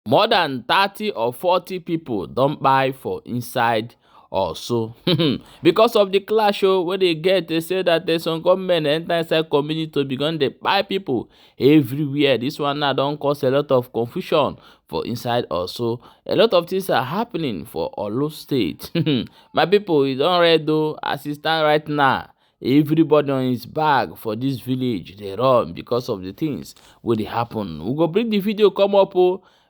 More than 30 or 40 people don't buy for inside Orsu. Because of the clash where they get, they say that there's some government enter inside community to begin to buy people everywhere. This one now don't cause a lot of confusion for inside Orsu. A lot of things are happening for Olu State. My people, you don't read though, as it stand right now. Everybody on his bag for this village, they run because of the things where they happen. We go bring the video come up.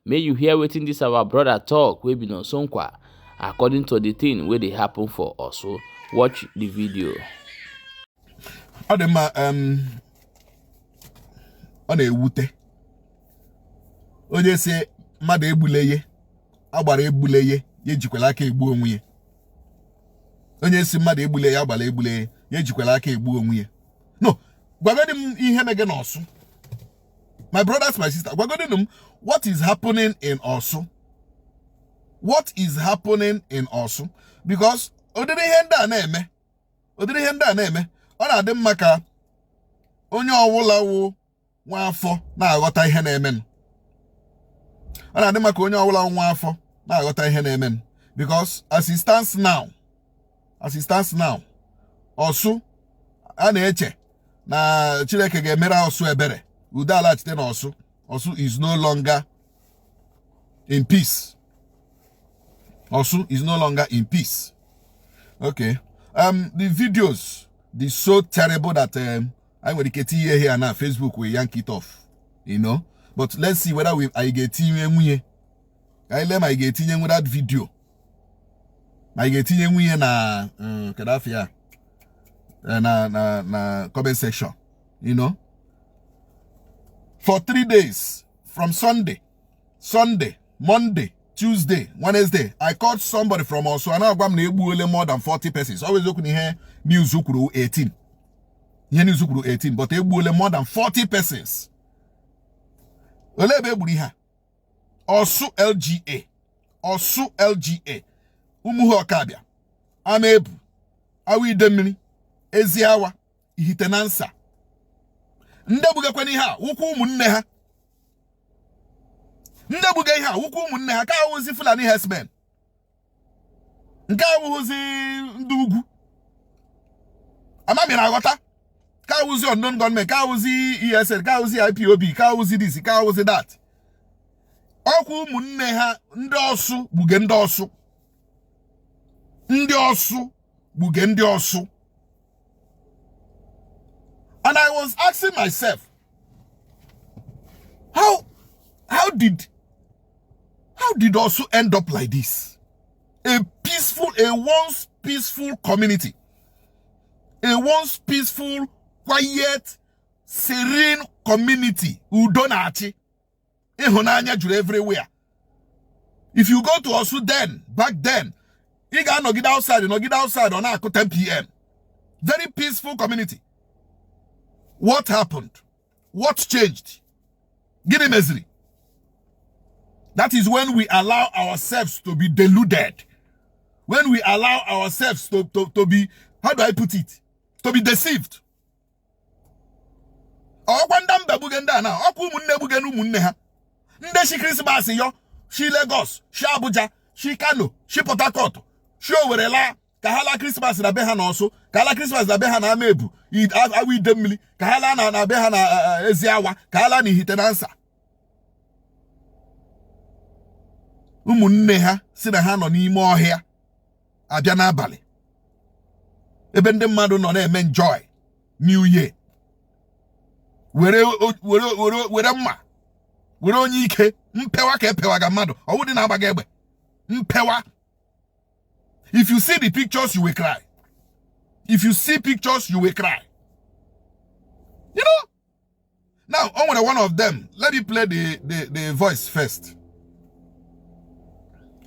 May you hear wetin this our brother talk wey be no sonkwa according to the thing wey dey happen for us. So watch the video. Adema ọ na-ewute onye si mmadụ egbuleye agbara egbuleye ya ejikwala aka egbu onwe ya. Onye si mmadụ egbuleye agbara egbuleye ya ejikwala aka egbu onwe ya. No, gwagodi m ihe mege n'Ọsụ. My brothers, my sister, gwagodi m what is happening in Orsu? What is happening in Orsu? Because odiri ihe ndị a na-eme ọ na-adị mma ka onye ọwụla wụ nwa afọ na-aghọta ihe na-eme. Ọ na-adị mma ka onye ọwụla wụ nwa afọ na-aghọta ihe na-eme. Because as it stands now, Orsu a na-eche na Chineke ga-emere Orsu ebere. Udo alaghachite n'Orsu. Orsu is no longer in peace. Orsu is no longer in peace. Okay. The videos, they're so terrible that I'm going to get here now. Facebook will yank it off. You know? But let's see whether I get in I let my get in with that video. I get in na Kadafia na comment section. You know? For 3 days, from Sunday, Monday, Tuesday, Wednesday, I called somebody from Orsu, and I'm more than 40 persons. Always looking here, news 18. Here news 18, but they more than 40 persons. Orsu LGA. Umuhu Akabia. Amebu. Awi Demini. Eziawa. Ihitenansa. Ndabuga kweni ha, wuku umunne ha. Ndabuga ha, wuku umunne ha, ka wuzi Fulani herdsmen. Nka wuzi ndugu. Amami na agota. Ka wuzi unknown gunmen, ka wuzi ESL, ka wuzi IPOB, ka wuzi this, ka wuzi that. Oku umunne ha, ndị Orsu buge ndị Orsu. Ndị Orsu buge ndị Orsu. And I was asking myself, how did Orsu end up like this? A once peaceful community, a once peaceful, quiet, serene community. Udonachi, ehonanya juru everywhere. If you go to Orsu back then, you gotta get outside on 10 p.m. Very peaceful community. What happened? What changed? Gini mezri. That is when we allow ourselves to be deluded. When we allow ourselves to be, how do I put it? To be deceived. Okwandam babugenda na oku munne bugenu munne ha. Nde shi Christmas yo, shi Lagos, shi Abuja, shi Kano, shi Port Harcourt, shi Owerela. Kahala Christmas na beha na Orsu, kahala Christmas na beha na Amebu, awi Demili, kahala na beha na Eziawa, kahala ni Ihitenansa. Umunne ha si na ha nọ n'ime ọhịa abịa n'abalị. Ebe ndị mmadụ nọ na-eme enjoy New Year. Were mma, were onye ike, mpewa ka epewa ga mmadụ, ọwụ dị na-agbaga egbe. Mpewa. If you see the pictures, you will cry. If you see pictures, you will cry. You know? Now, on one of them, let me play the voice first.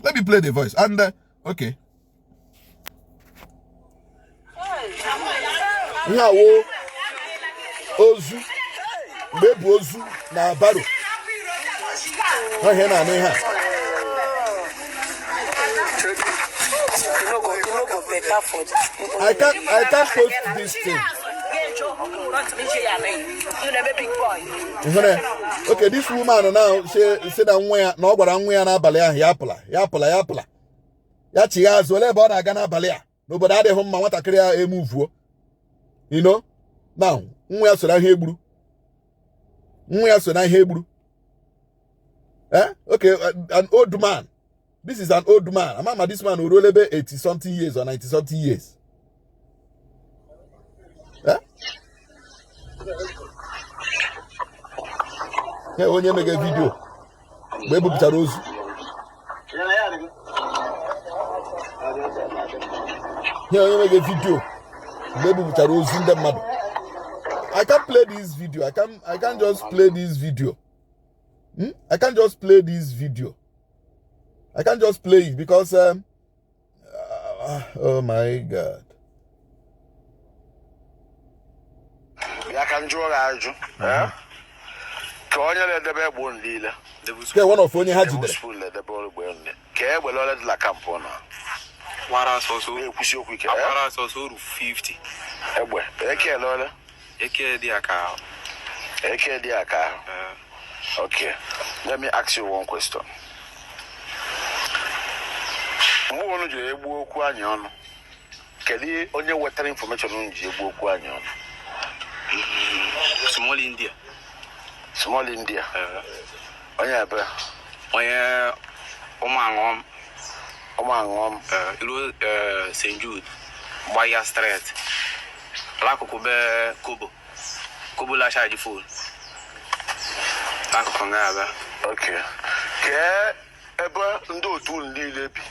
Let me play the voice. And, okay. Nyawo Ozu Bebu Ozu na Baro. I can't post this thing. Okay, this woman now said that nwa na ogwara nwa ya na abali ahụ ya apụla ya chi ya azụ ole ebe ọ na-aga n'abalị a n'obodo adịghị mma nwatakịrị ya emuvuo, you know. Now nwa ya so na ihe egburu okay, an old man. This is an old man. Amama, this man will roll about 80 something years or 90 something years. Yeah, when you make a video, baby picture Orsu. Yeah, when you make a video, baby picture Orsu in the mud. I can't play this video. I can't just play this video. I can't just play this video. I can't just play it because oh my God. Ya kan jora aju. Ka onye le debe egbo ndile. Ke one of onye ha jidere. Le debe egbo ndile. Ke egbe lole de la campona. Wara so ekusi okwu ke. Wara so 50. Egbe. Eke lole. Eke di aka. Okay. Let me ask you one question. Mgbe onu ji egbu okwu anya ọnụ. Kedu onye wetara information onu ji egbu okwu anya ọnụ? Small India. Onye ebe. Onye ụmụaṅụm ilu St. Jude Gbaya Street. L'akụkụ be Kobo la charge phone. L'akụkụ nga ebe. Okay. Ke ebe ndị otu niile bi.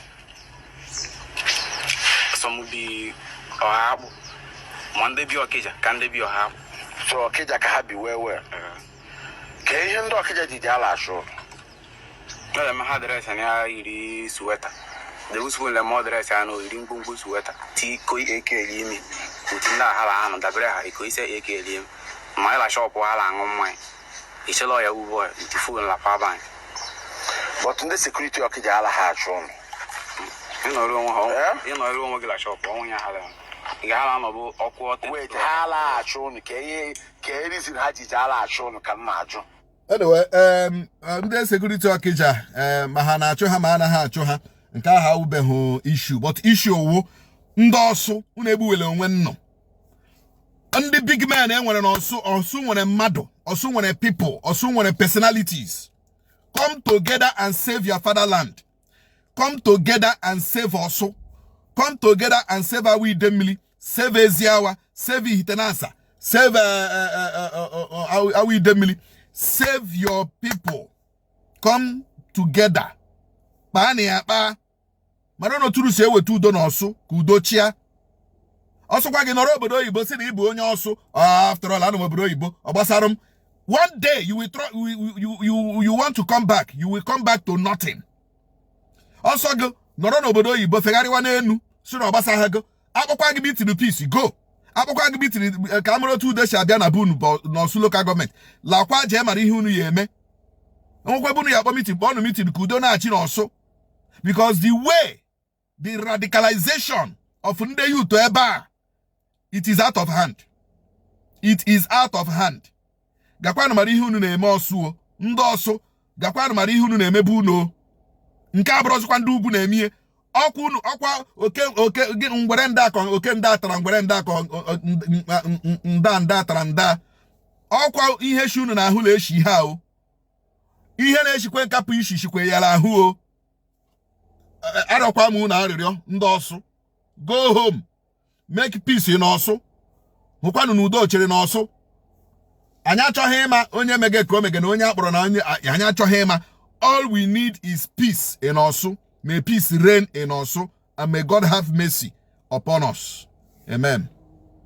Some be Ọhagbụ. Ma ndị bi Ọkịja ka ndị bi Ọhagbụ. So Ọkịja ka ha bi wee. Ke ihe ndị Ọkịja ji ala ashụ. Ele ma ha dress na iri suweta. De usbu le mo dress ano iri mgbumgbu suweta. Ti koi ekeli imi. Utinda hala anu dabere ha iko ise ekeli imi. Ma ila shop hala angu mmai. Ichelo ya ubo ti phone la power bank. But ndị security Ọkịja ala ha ashụ. Ino ru nwo ho. Ino ru nwo gila shop onwo nya hala. Iga hala no bu okwu ote. Wait, hala ashụ ni ke reason ha ji ala ashụ no ka mma ajụ. Anyway, ndị security Ọkịja ma ha na-achụ ha ma anaghị achụ ha nke aha ubeghị issue, but issue owu ndị Orsu unu egbuwele onwe nnọ. Ndị big men enwere na Orsu nwere mmadụ, Orsu nwere people, Orsu nwere personalities. Come together and save your fatherland. Come together and save Orsu. Come together and save Awi Idemmili, save Eziawa, save Ihitenansa, save Awi Idemmili. Save your people. Come together. Bani apa. Marono turu se wetu udo na Orsu, ka udo chia. Orsu kwa gị nọrọ obodo oyibo si na ịbụ onye Orsu. After all, anụ obodo oyibo. Ogbasarum. One day you will try, you want to come back. You will come back to nothing. Orsu gị nọrọ n'obodo oyibo fegharịwa n'enu. Si na ọgbasa go. Akpọkwa gị meeting peace, go. Akpọkwa gị bitiri ka amụrụ otu ude si abịa na bunu n'Orsu local government. Lakwa jee mara ihe unu ya eme. Onwekwe bunu ya akpọ meeting, kpọọ meeting ka udo na-achị n'Orsu. Because the way, the radicalization of ndị youth ebe a, it is out of hand. It is out of hand. Gakwanụ mara ihe unu na-eme Orsu. Ndị Orsu, gakwanụ mara ihe unu na-emebu unu. Nke abụrụzikwa ndị ugwu na-eme ọkwa oke ngwere ndị akọ oke ndị atara ngwere ndị akọ nda atara nda ọkwa ihe shi unu na ahụ na-eshi ha o ihe na-eshikwe nkapụ ishishikwe ya ahụ o arọkwa m na arịrịọ ndị Orsu, go home, make peace in Orsu. Hụkwanụ n'udo chere n'Orsu. Anyị achọghị ịma onye mege ka o mege na onye akpọrọ na onye anyị achọghị ịma. All we need is peace in Orsu. May peace reign in Orsu, and may God have mercy upon us. Amen.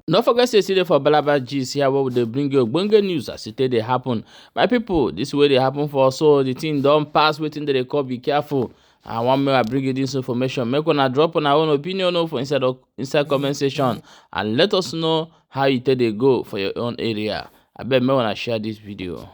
No forget to see the for Balaba G's here where they bring you bunga news as it they happen. My people, this way they happen for so the thing don't pass waiting they call, be careful. I want me to bring you this information. Make one drop on our own opinion for inside comment section and let us know how you take they go for your own area. I bet me wanna share this video.